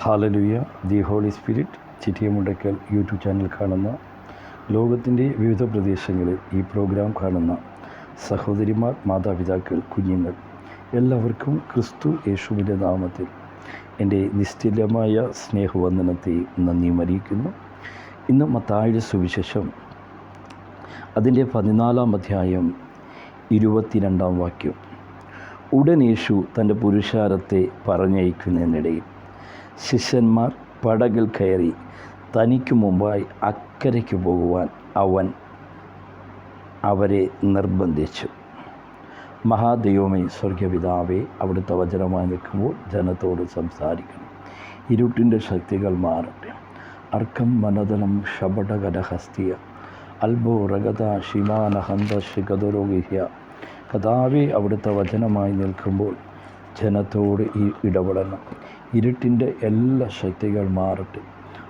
Hallelujah the holy spirit Chittiyamundakkal YouTube channel കാണുന്ന ലോകത്തിൻ്റെ വിവിധ പ്രദേശങ്ങളിൽ ഈ പ്രോഗ്രാം കാണുന്ന സഹോദരിമാർ, മാതാപിതാക്കൾ, കുഞ്ഞുങ്ങൾ എല്ലാവർക്കും ക്രിസ്തു യേശുവിൻ്റെ നാമത്തിൽ എൻ്റെ നിസ്തുല്യമായ സ്നേഹവന്ദനത്തെയും നന്ദിയും അറിയിക്കുന്നു. ഇന്ന് മത്തായിയുടെ സുവിശേഷം അതിൻ്റെ 14-ാം അധ്യായം 22-ാം വാക്യം. ഉടൻ യേശു തൻ്റെ പുരുഷാരത്തെ പറഞ്ഞയക്കുന്നതിനിടയിൽ ശിഷ്യന്മാർ പടകിൽ കയറി തനിക്ക് മുമ്പായി അക്കരയ്ക്ക് പോകുവാൻ അവൻ അവരെ നിർബന്ധിച്ചു. മഹാദൈവമേ, സ്വർഗപിതാവേ, അവിടുത്തെ വചനമായി നിൽക്കുമ്പോൾ ജനത്തോട് സംസാരിക്കണം. ഇരുട്ടിൻ്റെ ശക്തികൾ മാറട്ടെ. അർക്കം മനതലം ഷബടകരഹസ്തിയ അൽബോ റഗത ഷിമാന ഹന്ത ശിഖദുരോഗിഹ്യ. കഥാവേ, അവിടുത്തെ വചനമായി നിൽക്കുമ്പോൾ ജനത്തോട് ഇടപെടണം. ഇരുട്ടിൻ്റെ എല്ലാ ശക്തികൾ മാറട്ടെ.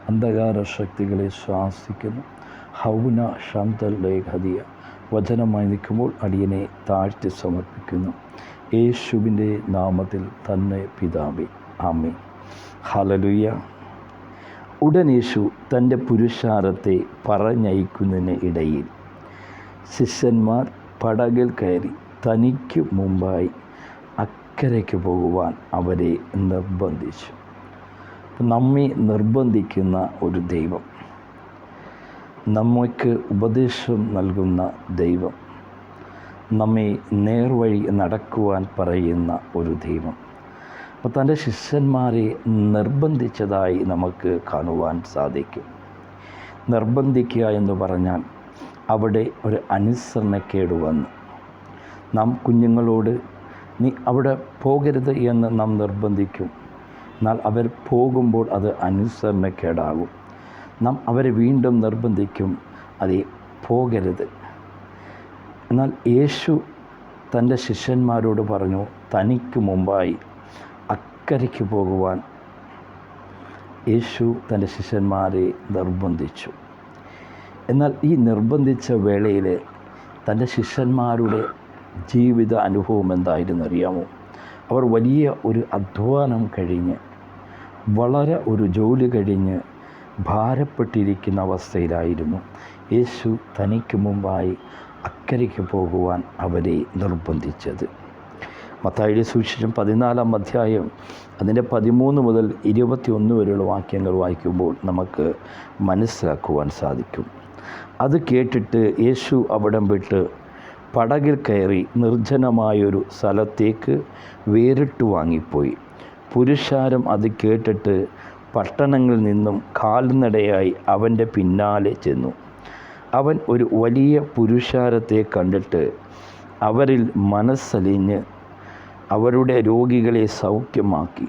അന്ധകാര ശക്തികളെ ശ്വാസിക്കുന്നു. ഹൗന ശാന്തൽ ലേഖതിയ വചനമായി നിൽക്കുമ്പോൾ അടിയനെ താഴ്ത്തി സമർപ്പിക്കുന്നു. യേശുവിൻ്റെ നാമത്തിൽ തന്നെ പിതാവേ, ആമേൻ. ഹല്ലേലൂയ. ഉടൻ യേശു തൻ്റെ പുരുഷാരത്തെ പറഞ്ഞയക്കുന്നതിന് ഇടയിൽ ശിഷ്യന്മാർ പടകിൽ കയറി തനിക്ക് മുമ്പായി അക്കരയ്ക്ക് പോകുവാൻ അവരെ നിർബന്ധിച്ചു. നമ്മെ നിർബന്ധിക്കുന്ന ഒരു ദൈവം, നമുക്ക് ഉപദേശം നൽകുന്ന ദൈവം, നമ്മെ നേർവഴി നടക്കുവാൻ പറയുന്ന ഒരു ദൈവം അപ്പോൾ തൻ്റെ ശിഷ്യന്മാരെ നിർബന്ധിച്ചതായി നമുക്ക് കാണുവാൻ സാധിക്കും. നിർബന്ധിക്കുക എന്ന് പറഞ്ഞാൽ അവിടെ ഒരു അനുസരണക്കേട് വന്നു. നാം കുഞ്ഞുങ്ങളോട് നീ അവിടെ പോകരുത് എന്ന് നാം നിർബന്ധിക്കും. എന്നാൽ അവർ പോകുമ്പോൾ അത് അനുസരണക്കേടാകും. നാം അവരെ വീണ്ടും നിർബന്ധിക്കും, അതേ പോകരുത്. എന്നാൽ യേശു തൻ്റെ ശിഷ്യന്മാരോട് പറഞ്ഞു, തനിക്ക് മുമ്പായി അക്കരയ്ക്ക് പോകുവാൻ യേശു തൻ്റെ ശിഷ്യന്മാരെ നിർബന്ധിച്ചു. എന്നാൽ ഈ നിർബന്ധിച്ച വേളയിൽ തൻ്റെ ശിഷ്യന്മാരുടെ ജീവിത അനുഭവം എന്തായിരുന്നു അറിയാമോ? അവർ വലിയ ഒരു അധ്വാനം കഴിഞ്ഞ്, വളരെ ഒരു ജോലി കഴിഞ്ഞ് ഭാരപ്പെട്ടിരിക്കുന്ന അവസ്ഥയിലായിരുന്നു. യേശു തനിക്ക് മുമ്പായി അക്കരയ്ക്ക് പോകുവാൻ അവരെ നിർബന്ധിച്ചത്. മത്തായിയുടെ സുവിശേഷം 14-ാം അധ്യായം അതിൻ്റെ 13 മുതൽ 21 വരെയുള്ള വാക്യങ്ങൾ വായിക്കുമ്പോൾ നമുക്ക് മനസ്സിലാക്കുവാൻ സാധിക്കും. അത് കേട്ടിട്ട് യേശു അവിടം വിട്ട് പടകിൽ കയറി നിർജ്ജനമായൊരു സ്ഥലത്തേക്ക് വേറിട്ട് വാങ്ങിപ്പോയി. പുരുഷാരം അത് കേട്ടിട്ട് പട്ടണങ്ങളിൽ നിന്നും കാൽനടയായി അവൻ്റെ പിന്നാലെ ചെന്നു. അവൻ ഒരു വലിയ പുരുഷാരത്തെ കണ്ടിട്ട് അവരിൽ മനസ്സലിഞ്ഞ് അവരുടെ രോഗികളെ സൗഖ്യമാക്കി.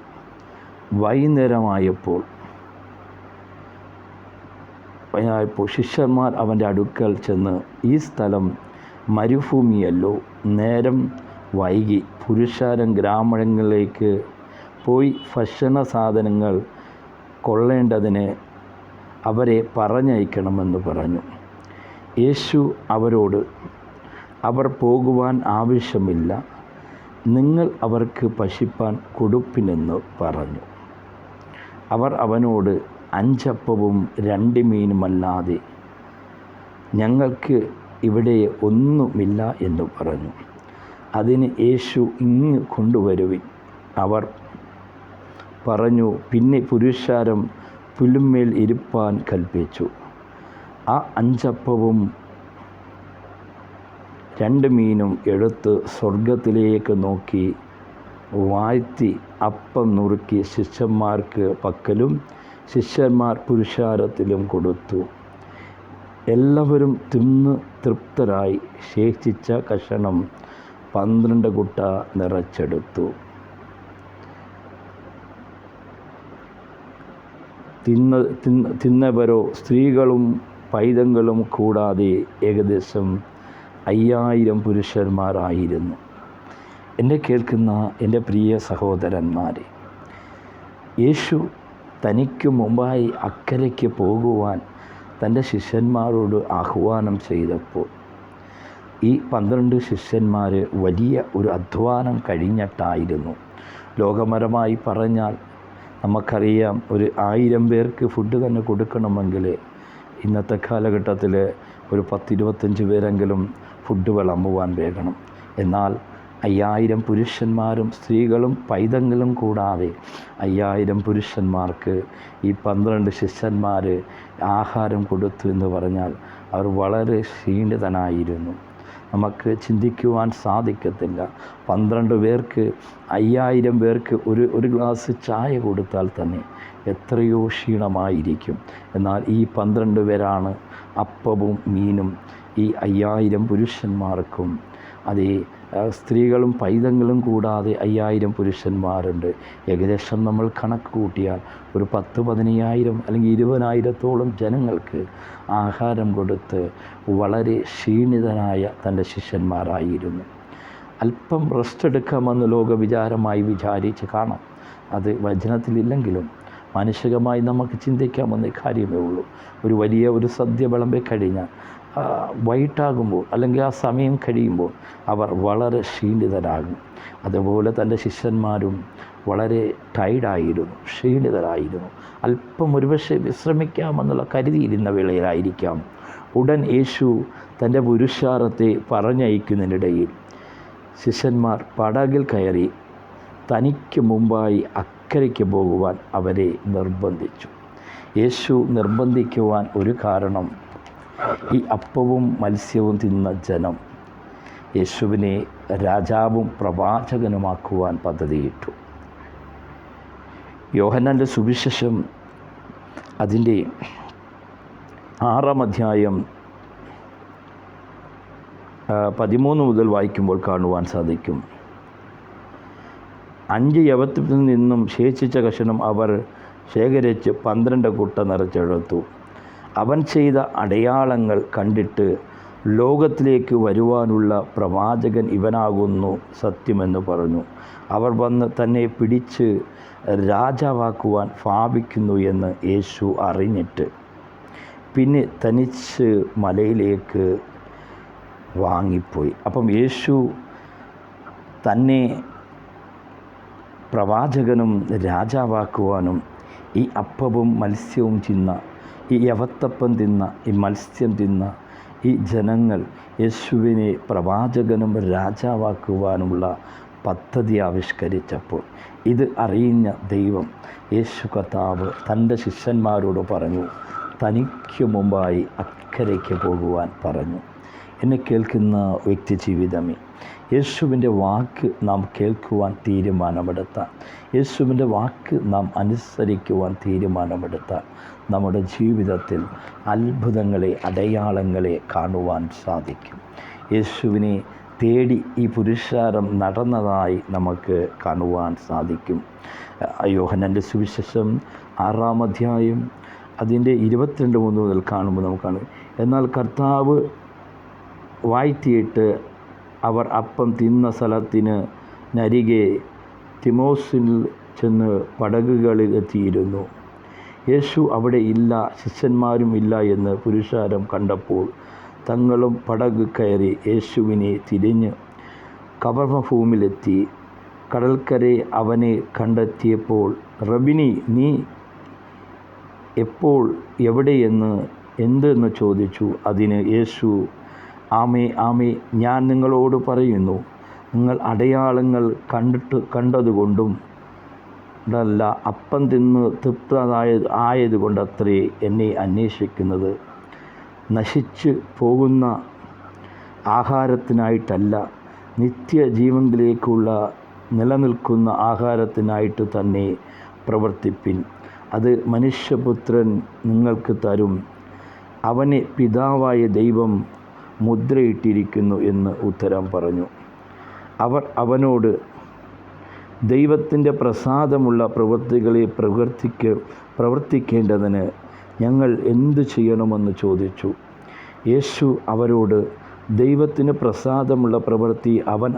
വൈകുന്നേരമായപ്പോൾ ശിഷ്യന്മാർ അവൻ്റെ അടുക്കൽ ചെന്ന്, ഈ സ്ഥലം മരുഭൂമിയല്ലോ, നേരം വൈകി, പുരുഷാരം ഗ്രാമങ്ങളിലേക്ക് പോയി ഭക്ഷണ സാധനങ്ങൾ കൊള്ളേണ്ടതിന് അവരെ പറഞ്ഞയക്കണമെന്ന് പറഞ്ഞു. യേശു അവരോട്, അവർ പോകുവാൻ ആവശ്യമില്ല, നിങ്ങൾ അവർക്ക് ഭക്ഷിപ്പാൻ കൊടുപ്പിനെന്ന് പറഞ്ഞു. അവർ അവനോട്, 5 അപ്പവും 2 മീനുമല്ലാതെ ഞങ്ങൾക്ക് ഇവിടെ ഒന്നുമില്ല എന്ന് പറഞ്ഞു. അതിന് യേശു, ഇങ്ങ് കൊണ്ടുവരുവിൻ. അവർ പറഞ്ഞു. പിന്നെ പുരുഷാരം പുല്ലുമേൽ ഇരുപ്പാൻ കൽപ്പിച്ചു. ആ 5 അപ്പവും 2 മീനും എടുത്ത് സ്വർഗത്തിലേക്ക് നോക്കി വാഴ്ത്തി അപ്പം നുറുക്കി ശിഷ്യന്മാർക്ക് പക്കലും ശിഷ്യന്മാർ പുരുഷാരത്തിലും കൊടുത്തു. എല്ലാവരും തിന്ന് തൃപ്തരായി. ശേഷിച്ച കഷണം 12 കുട്ട നിറച്ചെടുത്തു. തിന്നവരോ സ്ത്രീകളും പൈതങ്ങളും കൂടാതെ ഏകദേശം 5000 പുരുഷന്മാരായിരുന്നു. എന്നെ കേൾക്കുന്ന എൻ്റെ പ്രിയ സഹോദരന്മാരെ, യേശു തനിക്ക് മുമ്പായി അക്കരയ്ക്ക് പോകുവാൻ തൻ്റെ ശിഷ്യന്മാരോട് ആഹ്വാനം ചെയ്തപ്പോൾ ഈ 12 ശിഷ്യന്മാർ വലിയ ഒരു അധ്വാനം കഴിഞ്ഞിട്ടായിരുന്നു. ലോകപരമായി പറഞ്ഞാൽ നമുക്കറിയാം, ഒരു 1000 പേർക്ക് ഫുഡ് തന്നെ കൊടുക്കണമെങ്കിൽ ഇന്നത്തെ കാലഘട്ടത്തിൽ ഒരു 10-25 പേരെങ്കിലും ഫുഡ് വിളമ്പുവാൻ വേണം. എന്നാൽ 5000 പുരുഷന്മാരും സ്ത്രീകളും പൈതങ്ങളും കൂടാതെ 5000 പുരുഷന്മാർക്ക് ഈ 12 ശിഷ്യന്മാർ ആഹാരം കൊടുത്തു എന്ന് പറഞ്ഞാൽ അവർ വളരെ ക്ഷീണിതനായിരുന്നു. നമുക്ക് ചിന്തിക്കുവാൻ സാധിക്കത്തില്ല. 12 പേർക്ക് 5000 പേർക്ക് ഒരു ഗ്ലാസ് ചായ കൊടുത്താൽ തന്നെ എത്രയോ ക്ഷീണമായിരിക്കും. എന്നാൽ ഈ 12 പേരാണ് അപ്പവും മീനും ഈ 5000 പുരുഷന്മാർക്കും, അതേ സ്ത്രീകളും പൈതങ്ങളും കൂടാതെ 5000 പുരുഷന്മാരുണ്ട്. ഏകദേശം നമ്മൾ കണക്ക് കൂട്ടിയാൽ ഒരു 10-15,000 അല്ലെങ്കിൽ 20,000-ഓളം ജനങ്ങൾക്ക് ആഹാരം കൊടുത്ത് വളരെ ക്ഷീണിതനായ തൻ്റെ ശിഷ്യന്മാരായിരുന്നു. അല്പം റെസ്റ്റ് എടുക്കാമെന്ന് ലോകവിചാരമായി വിചാരിച്ച് കാണാം. അത് വചനത്തിലില്ലെങ്കിലും മാനുഷികമായി നമുക്ക് ചിന്തിക്കാമെന്ന കാര്യമേ ഉള്ളൂ. ഒരു സദ്യ വിളമ്പി കഴിഞ്ഞാൽ വൈകിട്ടാകുമ്പോൾ അല്ലെങ്കിൽ ആ സമയം കഴിയുമ്പോൾ അവർ വളരെ ക്ഷീണിതരാകും. അതുപോലെ തൻ്റെ ശിഷ്യന്മാരും വളരെ ടയർഡായിരുന്നു, ക്ഷീണിതരായിരുന്നു. അല്പം ഒരുപക്ഷെ വിശ്രമിക്കാമെന്നുള്ള കരുതിയിരുന്ന വേളയിലായിരിക്കാം ഉടൻ യേശു തൻ്റെ പുരുഷാരത്തെ പറഞ്ഞയക്കുന്നതിനിടയിൽ ശിഷ്യന്മാർ പടകിൽ കയറി തനിക്ക് മുമ്പായി അക്കരയ്ക്ക് പോകുവാൻ അവരെ നിർബന്ധിച്ചു. യേശു നിർബന്ധിക്കുവാൻ ഒരു കാരണം, ഈ അപ്പവും മത്സ്യവും തിന്ന ജനം യേശുവിനെ രാജാവും പ്രവാചകനുമാക്കുവാൻ പദ്ധതിയിട്ടു. യോഹന്നാൻ്റെ സുവിശേഷം അതിൻ്റെ 6-ാം അധ്യായം 13 മുതൽ വായിക്കുമ്പോൾ കാണുവാൻ സാധിക്കും. 5 യവത്തിൽ നിന്നും ശേഷിച്ച കഷണം അവർ ശേഖരിച്ച് 12 കുട്ട നിറച്ചെടുത്തു. അവൻ ചെയ്ത അടയാളങ്ങൾ കണ്ടിട്ട് ലോകത്തിലേക്ക് വരുവാനുള്ള പ്രവാചകൻ ഇവനാകുന്നു സത്യമെന്ന് പറഞ്ഞു. അവർ വന്ന് തന്നെ പിടിച്ച് രാജാവാക്കുവാൻ ഭാവിക്കുന്നു എന്ന് യേശു അറിഞ്ഞിട്ട് പിന്നെ തനിച്ച് മലയിലേക്ക് വാങ്ങിപ്പോയി. അപ്പം യേശു തന്നെ പ്രവാചകനും രാജാവാക്കുവാനും ഈ അപ്പവും മത്സ്യവും തിന്ന, ഈ യവത്തപ്പം തിന്ന, ഈ മത്സ്യം തിന്ന ഈ ജനങ്ങൾ യേശുവിനെ പ്രവാചകനും രാജാവാക്കുവാനുള്ള പദ്ധതി ആവിഷ്കരിച്ചപ്പോൾ ഇത് അറിയുന്ന ദൈവം യേശു കർത്താവ് തൻ്റെ ശിഷ്യന്മാരോട് പറഞ്ഞു, തനിക്ക് മുമ്പായി അക്കരയ്ക്ക് പോകുവാൻ പറഞ്ഞു. എന്നെ കേൾക്കുന്ന വ്യക്തി ജീവിതമേ, യേശുവിൻ്റെ വാക്ക് നാം കേൾക്കുവാൻ തീരുമാനമെടുത്താൽ, യേശുവിൻ്റെ വാക്ക് നാം അനുസരിക്കുവാൻ തീരുമാനമെടുത്താൽ നമ്മുടെ ജീവിതത്തിൽ അത്ഭുതങ്ങളെ, അടയാളങ്ങളെ കാണുവാൻ സാധിക്കും. യേശുവിനെ തേടി ഈ പുരുഷാരം നടന്നതായി നമുക്ക് കാണുവാൻ സാധിക്കും. യോഹന്നാൻ്റെ സുവിശേഷം 6-ാം അധ്യായം അതിൻ്റെ 22 മുതൽ കാണുമ്പോൾ നമുക്കാണ്. എന്നാൽ കർത്താവ് വാഴ്ത്തിയിട്ട് അവർ അപ്പം തിന്ന സ്ഥലത്തിന് നരികെ തിമോസിൽ ചെന്ന് പടകുകളിൽ എത്തിയിരുന്നു. യേശു അവിടെ ഇല്ല, ശിഷ്യന്മാരും ഇല്ല എന്ന് പുരുഷാരം കണ്ടപ്പോൾ തങ്ങളും പടക് കയറി യേശുവിനെ തിരിഞ്ഞ് കപർന്നഭൂമിയിലെത്തി. കടൽക്കരെ അവനെ കണ്ടെത്തിയപ്പോൾ, റബിനി, നീ എപ്പോൾ എവിടെയെന്ന് എന്തെന്ന് ചോദിച്ചു. അതിന് യേശു, ആമേ ആമേ, ഞാൻ നിങ്ങളോട് പറയുന്നു, നിങ്ങൾ അടയാളങ്ങൾ കണ്ടതുകൊണ്ടും ല്ല, അപ്പം തിന്ന് തൃപ്തരായതുകൊണ്ടത്രേ എന്നെ അന്വേഷിക്കുന്നത്. നശിച്ചു പോകുന്ന ആഹാരത്തിനായിട്ടല്ല, നിത്യജീവനിലേക്കുള്ള നിലനിൽക്കുന്ന ആഹാരത്തിനായിട്ട് തന്നെ പ്രവർത്തിപ്പിൻ. അത് മനുഷ്യപുത്രൻ നിങ്ങൾക്ക് തരും. അവനെ പിതാവായ ദൈവം മുദ്രയിട്ടിരിക്കുന്നു എന്ന് ഉത്തരം പറഞ്ഞു. അവർ അവനോട്, ദൈവത്തിൻ്റെ പ്രസാദമുള്ള പ്രവൃത്തികളെ പ്രവർത്തിക്കേണ്ടതിന് ഞങ്ങൾ എന്തു ചെയ്യണമെന്ന് ചോദിച്ചു. യേശു അവരോട്, ദൈവത്തിന് പ്രസാദമുള്ള പ്രവൃത്തി അവൻ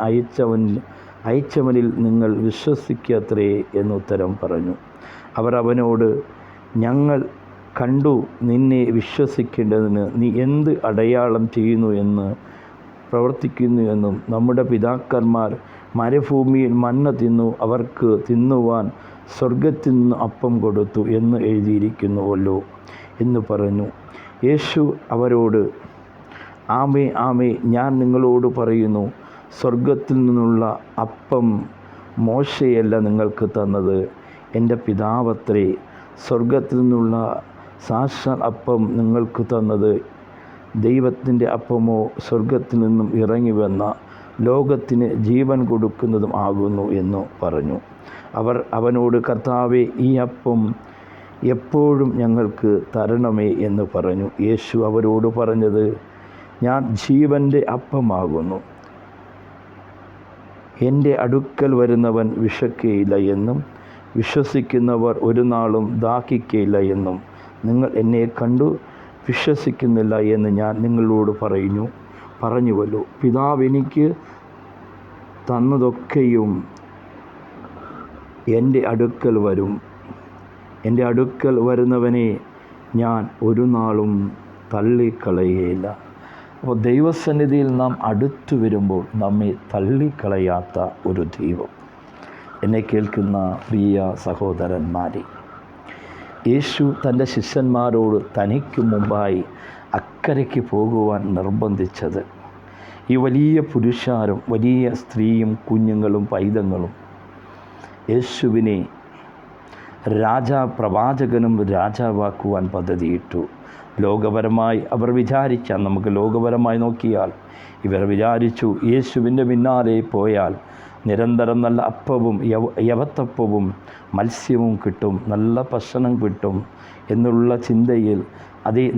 അയച്ചവനിൽ നിങ്ങൾ വിശ്വസിക്കത്രേ എന്നുത്തരം പറഞ്ഞു. അവർ അവനോട്, ഞങ്ങൾ കണ്ടു നിന്നെ വിശ്വസിക്കേണ്ടതിന് നീ എന്ത് അടയാളം ചെയ്യുന്നു എന്ന് പ്രവർത്തിക്കുന്നു എന്നും നമ്മുടെ പിതാക്കന്മാർ മരുഭൂമിയിൽ മന്ന തിന്നു, അവർക്ക് തിന്നുവാൻ സ്വർഗത്തിൽ നിന്ന് അപ്പം കൊടുത്തു എന്ന് എഴുതിയിരിക്കുന്നുവല്ലോ എന്ന് പറഞ്ഞു. യേശു അവരോട്, ആമേ ആമേ, ഞാൻ നിങ്ങളോട് പറയുന്നു, സ്വർഗത്തിൽ നിന്നുള്ള അപ്പം മോശയല്ല നിങ്ങൾക്ക് തന്നത്, എൻ്റെ പിതാവത്രേ സ്വർഗത്തിൽ നിന്നുള്ള സാക്ഷാൽ അപ്പം നിങ്ങൾക്ക് തന്നത്. ദൈവത്തിൻ്റെ അപ്പമോ സ്വർഗത്തിൽ നിന്നും ഇറങ്ങി വന്ന ലോകത്തിന് ജീവൻ കൊടുക്കുന്നതും ആകുന്നു എന്ന് പറഞ്ഞു. അവർ അവനോട്, കർത്താവേ, ഈ അപ്പം എപ്പോഴും ഞങ്ങൾക്ക് തരണമേ എന്ന് പറഞ്ഞു. യേശു അവരോട് പറഞ്ഞത്, ഞാൻ ജീവൻ്റെ അപ്പമാകുന്നു. എൻ്റെ അടുക്കൽ വരുന്നവൻ വിശക്കുകയില്ല എന്നും വിശ്വസിക്കുന്നവർ ഒരു നാളും ദാഹിക്കുകയില്ല എന്നും നിങ്ങൾ എന്നെ കണ്ടു വിശ്വസിക്കുന്നില്ല എന്ന് ഞാൻ നിങ്ങളോട് പറഞ്ഞുവല്ലോ. പിതാവ് എനിക്ക് തന്നതൊക്കെയും എൻ്റെ അടുക്കൽ വരും. എൻ്റെ അടുക്കൽ വരുന്നവനെ ഞാൻ ഒരു നാളും തള്ളിക്കളയുകയില്ല. അപ്പോൾ ദൈവസന്നിധിയിൽ നാം അടുത്തു വരുമ്പോൾ നമ്മെ തള്ളിക്കളയാത്ത ഒരു ദൈവം. എന്നെ കേൾക്കുന്ന പ്രിയ സഹോദരന്മാരെ, യേശു തൻ്റെ ശിഷ്യന്മാരോട് തനിക്ക് മുമ്പായി അക്കരയ്ക്ക് പോകുവാൻ നിർബന്ധിച്ചത്, ഈ വലിയ പുരുഷാരും വലിയ സ്ത്രീയും കുഞ്ഞുങ്ങളും പൈതങ്ങളും യേശുവിനെ പ്രവാചകനും രാജാവാക്കുവാൻ പദ്ധതിയിട്ടു. ലോകപരമായി അവർ വിചാരിച്ചാൽ, നമുക്ക് ലോകപരമായി നോക്കിയാൽ ഇവർ വിചാരിച്ചു, യേശുവിൻ്റെ പിന്നാലെ പോയാൽ നിരന്തരം നല്ല അപ്പവും യവത്തപ്പവും മത്സ്യവും കിട്ടും, നല്ല ഭക്ഷണം കിട്ടും എന്നുള്ള ചിന്തയിൽ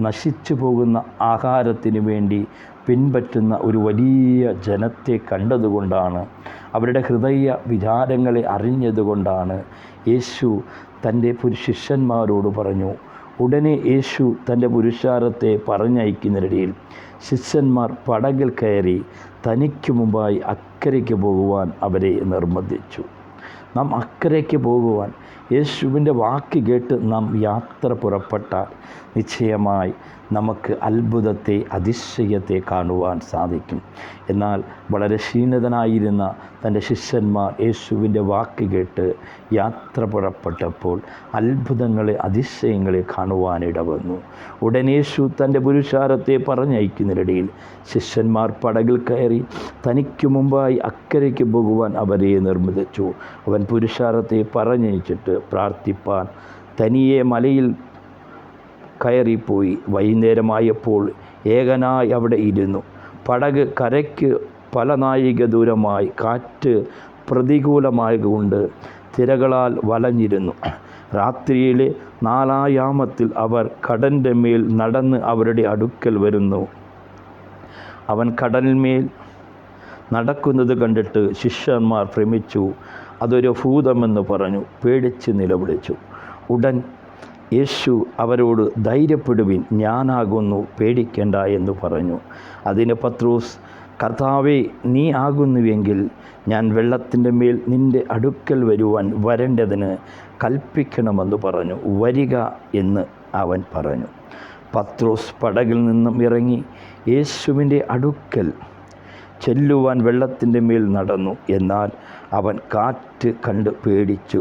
നശിച്ചു പോകുന്ന ആഹാരത്തിന് വേണ്ടി പിൻപറ്റുന്ന ഒരു വലിയ ജനത്തെ കണ്ടതുകൊണ്ടാണ്, അവരുടെ ഹൃദയ വിചാരങ്ങളെ അറിഞ്ഞതുകൊണ്ടാണ് യേശു തൻ്റെ ശിഷ്യന്മാരോട് പറഞ്ഞു. ഉടനെ യേശു തൻ്റെ പുരുഷാരത്തെ പറഞ്ഞയക്കുന്നതിനിടയിൽ ശിഷ്യന്മാർ പടകിൽ കയറി തനിക്ക് മുമ്പായി അക്കരയ്ക്ക് പോകുവാൻ അവരെ നിർബന്ധിച്ചു. നാം അക്കരയ്ക്ക് പോകുവാൻ യേശുവിൻ്റെ വാക്ക് കേട്ട് നാം യാത്ര പുറപ്പെട്ടാൽ നിശ്ചയമായി നമുക്ക് അത്ഭുതത്തെ, അതിശയത്തെ കാണുവാൻ സാധിക്കും. എന്നാൽ വളരെ ക്ഷീണിതനായിരുന്ന തൻ്റെ ശിഷ്യന്മാർ യേശുവിൻ്റെ വാക്ക് കേട്ട് യാത്ര പുറപ്പെട്ടപ്പോൾ അത്ഭുതങ്ങളെ, അതിശയങ്ങളെ കാണുവാനിടവന്നു. ഉടനെ യേശു തൻ്റെ പുരുഷാരത്തെ പറഞ്ഞയക്കുന്നതിനിടയിൽ ശിഷ്യന്മാർ പടകിൽ കയറി തനിക്ക് മുമ്പായി അക്കരയ്ക്ക് പോകുവാൻ അവരെ നിർബന്ധിച്ചു. അവൻ പുരുഷാരത്തെ പറഞ്ഞയച്ചിട്ട് പ്രാർത്ഥിപ്പാൻ തനിയെ മലയിൽ കയറിപ്പോയി. വൈകുന്നേരമായപ്പോൾ ഏകനായി അവിടെ ഇരുന്നു. പടക് കരയ്ക്ക് പല നാഴിക ദൂരമായി. കാറ്റ് പ്രതികൂലമായതുകൊണ്ട് തിരകളാൽ വലഞ്ഞിരുന്നു. രാത്രിയിലെ 4-ാം യാമത്തിൽ അവർ കടലിൻ്റെ മേൽ നടന്ന് അവരുടെ അടുക്കൽ വരുന്നു. അവൻ കടലിന്മേൽ നടക്കുന്നത് കണ്ടിട്ട് ശിഷ്യന്മാർ ഭ്രമിച്ചു. അതൊരു ഭൂതമെന്ന് പറഞ്ഞു പേടിച്ച് നിലവിളിച്ചു. ഉടൻ യേശു അവരോട്, ധൈര്യപ്പെടുവിൻ, ഞാനാകുന്നു, പേടിക്കേണ്ട എന്ന് പറഞ്ഞു. അതിന് പത്രോസ്, കർത്താവേ, നീ ആകുന്നുവെങ്കിൽ ഞാൻ വെള്ളത്തിൻ്റെ മേൽ നിൻ്റെ അടുക്കൽ വരേണ്ടതിന് കൽപ്പിക്കണമെന്ന് പറഞ്ഞു. വരിക എന്ന് അവൻ പറഞ്ഞു. പത്രോസ് പടകിൽ നിന്നും ഇറങ്ങി യേശുവിൻ്റെ അടുക്കൽ ചെല്ലുവാൻ വെള്ളത്തിൻ്റെ മേൽ നടന്നു. എന്നാൽ അവൻ കാറ്റ് കണ്ട് പേടിച്ചു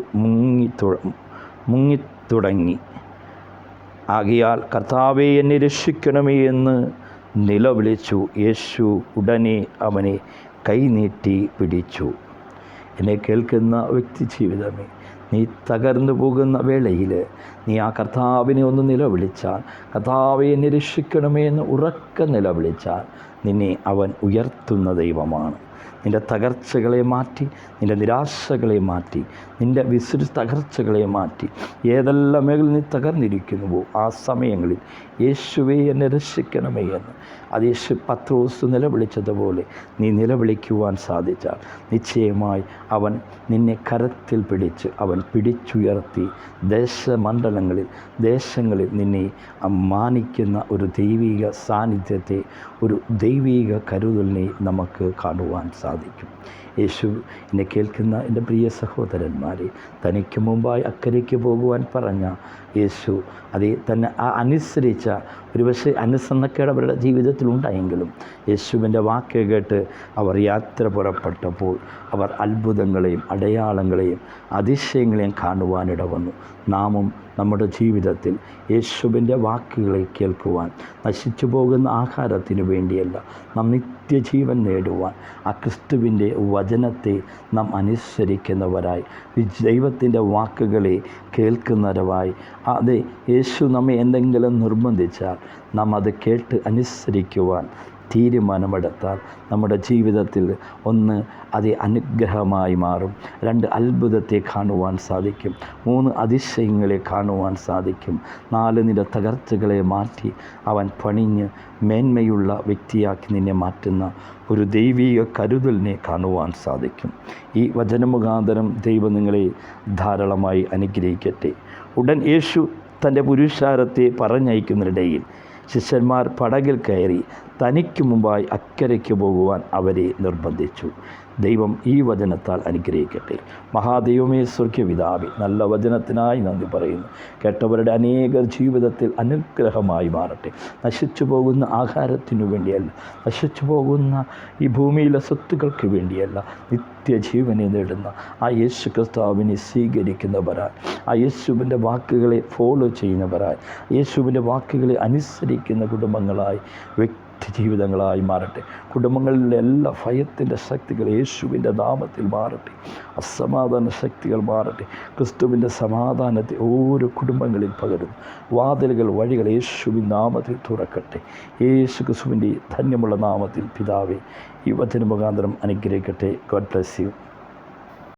മുങ്ങിത്തുടങ്ങി. ആകയാൽ, കർത്താവേ, എന്നെ രക്ഷിക്കണമേ എന്ന് നിലവിളിച്ചു. യേശു ഉടനെ അവനെ കൈനീട്ടി പിടിച്ചു. എന്നെ കേൾക്കുന്ന വ്യക്തി ജീവിതമേ, നീ തകർന്നു പോകുന്ന വേളയിൽ നീ ആ കർത്താവിനെ ഒന്ന് നിലവിളിച്ചാൽ, കർത്താവേ, എന്നെ രക്ഷിക്കണമേ എന്ന് ഉറക്കെ നിലവിളിച്ചാൽ നിന്നെ അവൻ ഉയർത്തുന്ന ദൈവമാണ്. നിൻ്റെ തകർച്ചകളെ മാറ്റി, നിൻ്റെ നിരാശകളെ മാറ്റി, നിൻ്റെ തകർച്ചകളെ മാറ്റി, ഏതെല്ലാം മേഖല നീ തകർന്നിരിക്കുന്നുവോ ആ സമയങ്ങളിൽ യേശുവേ, എന്നെ രക്ഷിക്കണമേ എന്ന് യേശു പത്രോസ് നിലവിളിച്ചതുപോലെ നീ നിലവിളിക്കുവാൻ സാധിച്ചാൽ നിശ്ചയമായി അവൻ നിന്നെ കരത്തിൽ പിടിച്ച് അവൻ പിടിച്ചുയർത്തി ദേശങ്ങളിൽ നിന്നെ മാനിക്കുന്ന ഒരു ദൈവിക സാന്നിധ്യത്തെ, ഒരു ദൈവിക കരുതലിനെ നമുക്ക് കാണുവാൻ സാധിക്കും. സാധിക്കും. യേശു എന്നെ കേൾക്കുന്ന എൻ്റെ പ്രിയ സഹോദരന്മാരെ, തനിക്ക് മുമ്പായി അക്കരയ്ക്ക് പോകുവാൻ പറഞ്ഞ യേശു അതേ തന്നെ അനുസരിച്ച ഒരുപക്ഷെ അനുസരണക്കേട് അവരുടെ ജീവിതത്തിലുണ്ടായെങ്കിലും യേശുവിൻ്റെ വാക്ക് കേട്ട് അവർ യാത്ര പുറപ്പെട്ടപ്പോൾ അവർ അത്ഭുതങ്ങളെയും അടയാളങ്ങളെയും അതിശയങ്ങളെയും കാണുവാനിട വന്നു. നാമും നമ്മുടെ ജീവിതത്തിൽ യേശുവിൻ്റെ വാക്കുകളെ കേൾക്കുവാൻ, നശിച്ചു പോകുന്ന ആഹാരത്തിനു വേണ്ടിയല്ല, നാം നിത്യജീവൻ നേടുവാൻ ആ ക്രിസ്തുവിൻ്റെ വചനത്തെ നാം അനുസരിക്കുന്നവരായി, ദൈവത്തിൻ്റെ വാക്കുകളെ കേൾക്കുന്നവരായി, അതെ യേശു നമ്മെ എന്തെങ്കിലും നിർബന്ധിച്ചാൽ നാം അത് കേട്ട് അനുസരിക്കുവാൻ തീരുമാനമെടുത്താൽ നമ്മുടെ ജീവിതത്തിൽ ഒന്ന് അത് അനുഗ്രഹമായി മാറും, 2 അത്ഭുതത്തെ കാണുവാൻ സാധിക്കും, 3 അതിശയങ്ങളെ കാണുവാൻ സാധിക്കും, 4 നിന്റെ തകർച്ചകളെ മാറ്റി അവൻ പണിഞ്ഞ് മേന്മയുള്ള വ്യക്തിയാക്കി നിന്നെ മാറ്റുന്ന ഒരു ദൈവീക കരുതലിനെ കാണുവാൻ സാധിക്കും. ഈ വചനമുഖാന്തരം ദൈവം നിങ്ങളെ ധാരാളമായി അനുഗ്രഹിക്കട്ടെ. ഉടൻ യേശു തൻ്റെ പുരുഷാരത്തെ പറഞ്ഞയക്കുന്നതിനിടയിൽ ശിഷ്യന്മാർ പടകിൽ കയറി തനിക്ക് മുമ്പായി അക്കരയ്ക്ക് പോകുവാൻ അവരെ നിർബന്ധിച്ചു. ദൈവം ഈ വചനത്താൽ അനുഗ്രഹിക്കട്ടെ. മഹാദൈവമേ, സ്വർഗ്ഗപിതാവേ, നല്ല വചനത്തിനായി നന്ദി പറയുന്നു. കേട്ടവരുടെ അനേകർ ജീവിതത്തിൽ അനുഗ്രഹമായി മാറട്ടെ. നശിച്ചു പോകുന്ന ആഹാരത്തിനു വേണ്ടിയല്ല, നശിച്ചു പോകുന്ന ഈ ഭൂമിയിലെ സ്വത്തുക്കൾക്ക് വേണ്ടിയല്ല, നിത്യജീവനെ നേടുന്ന ആ യേശു ക്രിസ്തുവിനെ സ്വീകരിക്കുന്നവരായി, ആ യേശുവിൻ്റെ വാക്കുകളെ ഫോളോ ചെയ്യുന്നവരായി, യേശുവിൻ്റെ വാക്കുകളെ അനുസരിക്കുന്ന കുടുംബങ്ങളായി, ജീവിതങ്ങളായി മാറട്ടെ. കുടുംബങ്ങളിലെ എല്ലാ ഭയത്തിൻ്റെ ശക്തികൾ യേശുവിൻ്റെ നാമത്തിൽ മാറട്ടെ. അസമാധാന ശക്തികൾ മാറട്ടെ. ക്രിസ്തുവിൻ്റെ സമാധാനത്തെ ഓരോ കുടുംബങ്ങളിൽ പകരുന്നു. വാതിലുകൾ, വഴികൾ യേശുവിൻ നാമത്തിൽ തുറക്കട്ടെ. യേശു ക്രിസ്തുവിൻ്റെ ധന്യമുള്ള നാമത്തിൽ പിതാവേ, ഈ വചന മുഖാന്തരം അനുഗ്രഹിക്കട്ടെ. God bless you.